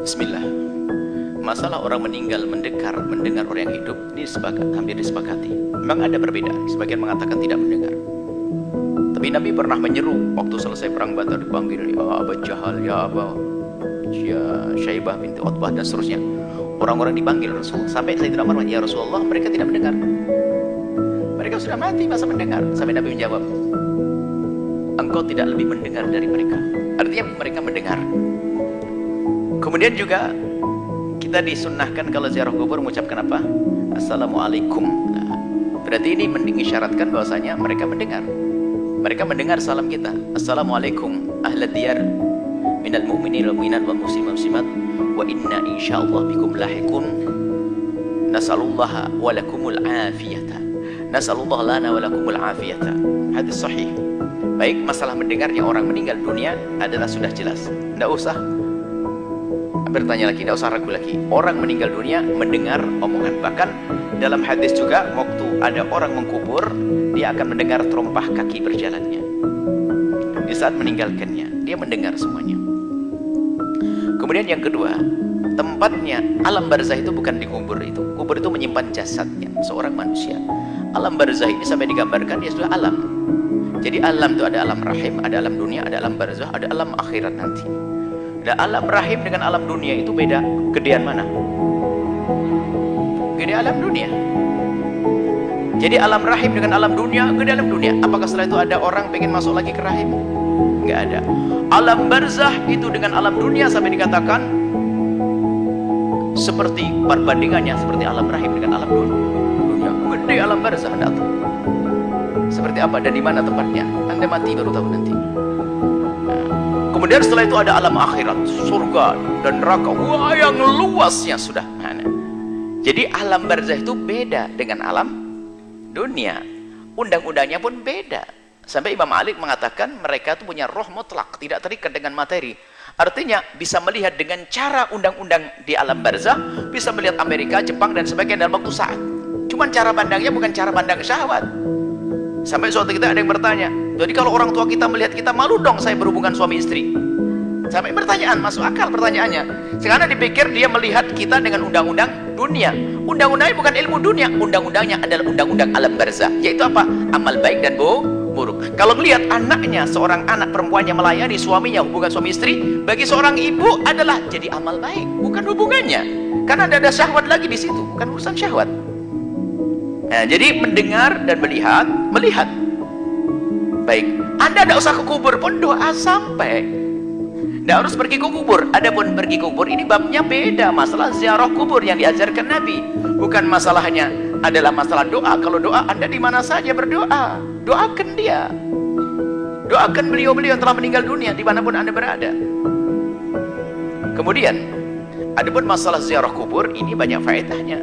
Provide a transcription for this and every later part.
Bismillah. Masalah orang meninggal mendengar orang yang hidup ini hampir disepakati. Memang ada perbedaan. Sebagian mengatakan tidak mendengar. Tapi Nabi pernah menyeru waktu selesai perang Badar, dipanggil ya Abu Jahal, ya Abu Syaibah binti Utbah dan seterusnya. Orang-orang dipanggil Rasul. Sampai Sayyidina Umar, ya Rasulullah, mereka tidak mendengar. Mereka sudah mati, masa mendengar? Sampai Nabi menjawab, engkau tidak lebih mendengar dari mereka. Artinya mereka mendengar. Kemudian juga kita disunnahkan kalau ziarah kubur mengucapkan apa? Assalamualaikum. Nah, berarti ini mengisyaratkan bahwasanya mereka mendengar. Mereka mendengar salam kita. Assalamualaikum ahlad diyar minal mu'minin wal mu'minat wal muslimin wal muslimat wa inna insyaallah bikum lahiqun. Nas'alullaha wa lakumul afiyata. Nas'alullah lana wa lakumul afiyata. Hadis sahih. Baik, masalah mendengarnya orang meninggal dunia adalah sudah jelas. Tidak usah bertanya lagi, tidak usah ragu lagi. Orang meninggal dunia mendengar omongan. Bahkan dalam hadis juga waktu ada orang mengkubur, dia akan mendengar terompah kaki berjalannya. Di saat meninggalkannya, dia mendengar semuanya. Kemudian yang kedua, tempatnya alam barzah itu bukan di kubur itu. Kubur itu menyimpan jasadnya seorang manusia. Alam barzah ini sampai digambarkan dia sudah alam. Jadi alam itu ada alam rahim, ada alam dunia, ada alam barzah, ada alam akhirat nanti. Dan alam rahim dengan alam dunia itu beda. Gedean mana? Gede alam dunia. Jadi alam rahim dengan alam dunia, gede alam dunia. Apakah setelah itu ada orang pengen masuk lagi ke rahim? Enggak ada. Alam barzah itu dengan alam dunia sampai dikatakan seperti perbandingannya seperti alam rahim dengan alam dunia. Gede alam barzah datang. Seperti apa dan di mana tempatnya? Anda mati baru tahu nanti. Kemudian setelah itu ada alam akhirat, surga dan neraka. Wah, yang luasnya sudah. Jadi alam barzah itu beda dengan alam dunia. Undang-undangnya pun beda. Sampai Imam Malik mengatakan mereka itu punya roh mutlak, tidak terikat dengan materi. Artinya bisa melihat dengan cara undang-undang di alam barzah, bisa melihat Amerika, Jepang dan sebagainya dalam waktu saat. Cuman cara pandangnya bukan cara pandang syahwat. Sampai suatu kita ada yang bertanya, jadi kalau orang tua kita melihat kita, malu dong saya berhubungan suami istri. Sampai pertanyaan, masuk akal pertanyaannya. Sekarang dipikir dia melihat kita dengan undang-undang dunia. Undang-undangnya bukan ilmu dunia, undang-undangnya adalah undang-undang alam barzah. Yaitu apa? Amal baik dan buruk. Kalau melihat anaknya, seorang anak perempuannya melayani suaminya, hubungan suami istri, bagi seorang ibu adalah jadi amal baik, bukan hubungannya. Karena ada syahwat lagi di situ, bukan urusan syahwat. Nah, jadi mendengar dan melihat. Baik, Anda tidak usah ke kubur pun doa sampai. Tidak harus pergi ke kubur. Adapun pergi ke kubur ini babnya beda. Masalah ziarah kubur yang diajarkan Nabi, bukan masalahnya adalah masalah doa. Kalau doa Anda di mana saja berdoa, doakan dia, doakan beliau-beliau yang telah meninggal dunia dimanapun Anda berada. Kemudian, adapun masalah ziarah kubur ini banyak faedahnya.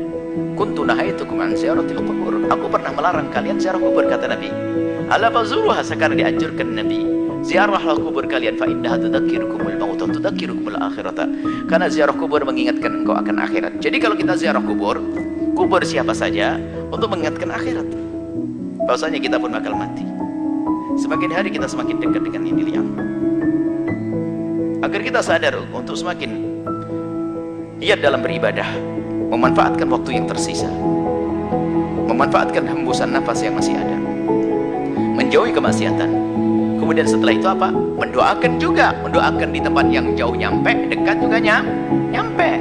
Kuntu nahaitukum an ziyaratil qubur. Aku pernah melarang kalian ziarah kubur, kata Nabi. Ala fazuruha, sekarang dianjurkan Nabi. Ziarahlah kubur kalian, fa innaha tudzakirukumul maut wa tudzakirukumul akhirata. Karena ziarah kubur mengingatkan engkau akan akhirat. Jadi kalau kita ziarah kubur siapa saja untuk mengingatkan akhirat. Bahwasanya kita pun bakal mati. Semakin hari kita semakin dekat dengan yang dilihat. Agar kita sadar untuk semakin giat dalam beribadah, memanfaatkan waktu yang tersisa, memanfaatkan hembusan nafas yang masih ada, menjauhi kemaksiatan. Kemudian setelah itu apa? Mendoakan juga, mendoakan di tempat yang jauh nyampe, dekat juga nyampe.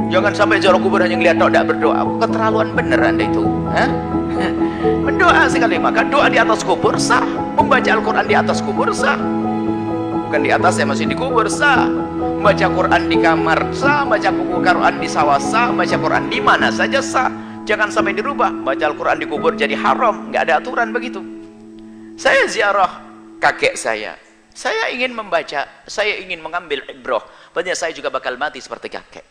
Jangan sampai ziarah kubur hanya ngeliat tidak berdoa. Keterlaluan bener Anda itu. Mendoa sekali, maka doa di atas kubur sah, membaca Al-Quran di atas kubur sah, bukan di atasnya, masih di kubur sah. Baca Quran di kamar sah, baca Quran di sawah sah, baca Quran di mana saja sah. Jangan sampai dirubah. Baca Al-Quran di kubur jadi haram, nggak ada aturan begitu. Saya ziarah kakek saya ingin membaca, saya ingin mengambil ibrah, bahwa saya juga bakal mati seperti kakek.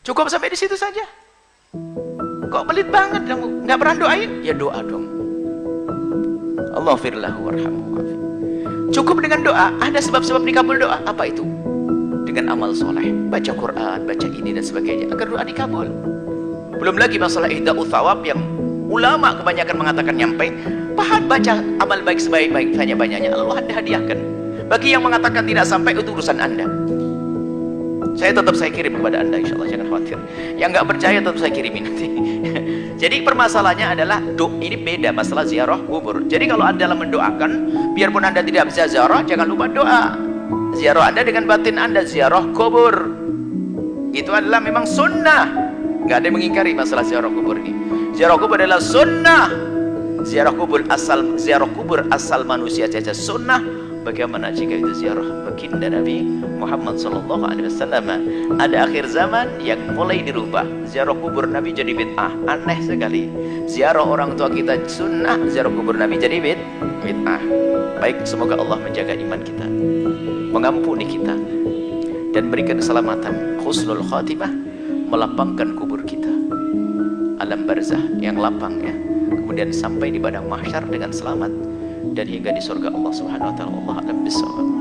Cukup sampai di situ saja. Kok pelit banget kamu? Nggak pernah doain? Ya doa dong. Allahumma warhamhu. Cukup dengan doa. Ada sebab-sebab dikabul doa. Apa itu? Dengan amal soleh, baca Quran, baca ini dan sebagainya, agar doa dikabul. Belum lagi masalah ihda'u thawab yang ulama kebanyakan mengatakan nyampe. Pahat baca amal baik sebaik-baik banyak-banyaknya Allah Anda hadiahkan. Bagi yang mengatakan tidak sampai, itu urusan Anda. Saya kirim kepada Anda, insya Allah, jangan khawatir. Yang nggak percaya tetap saya kirimin nanti. Jadi permasalahannya adalah ini beda masalah ziarah kubur. Jadi kalau Anda dalam mendoakan, biarpun Anda tidak bisa ziarah, jangan lupa doa. Ziarah Anda dengan batin Anda, ziarah kubur. Itu adalah memang sunnah. Nggak ada yang mengingkari masalah ziarah kubur ini. Ziarah kubur adalah sunnah. Ziarah kubur asal manusia saja sunnah. Bagaimana jika itu ziarah baginda Nabi Muhammad sallallahu alaihi wasallam? Ada akhir zaman yang mulai dirubah. Ziarah kubur Nabi jadi bid'ah, aneh sekali. Ziarah orang tua kita sunnah, ziarah kubur Nabi jadi bid'ah. Baik, semoga Allah menjaga iman kita, mengampuni kita, dan berikan keselamatan, husnul khatimah, melapangkan kubur kita, alam barzah yang lapang ya. Kemudian sampai di padang mahsyar dengan selamat dan hingga di surga Allah Subhanahu wa taala. Allah alam bisawab.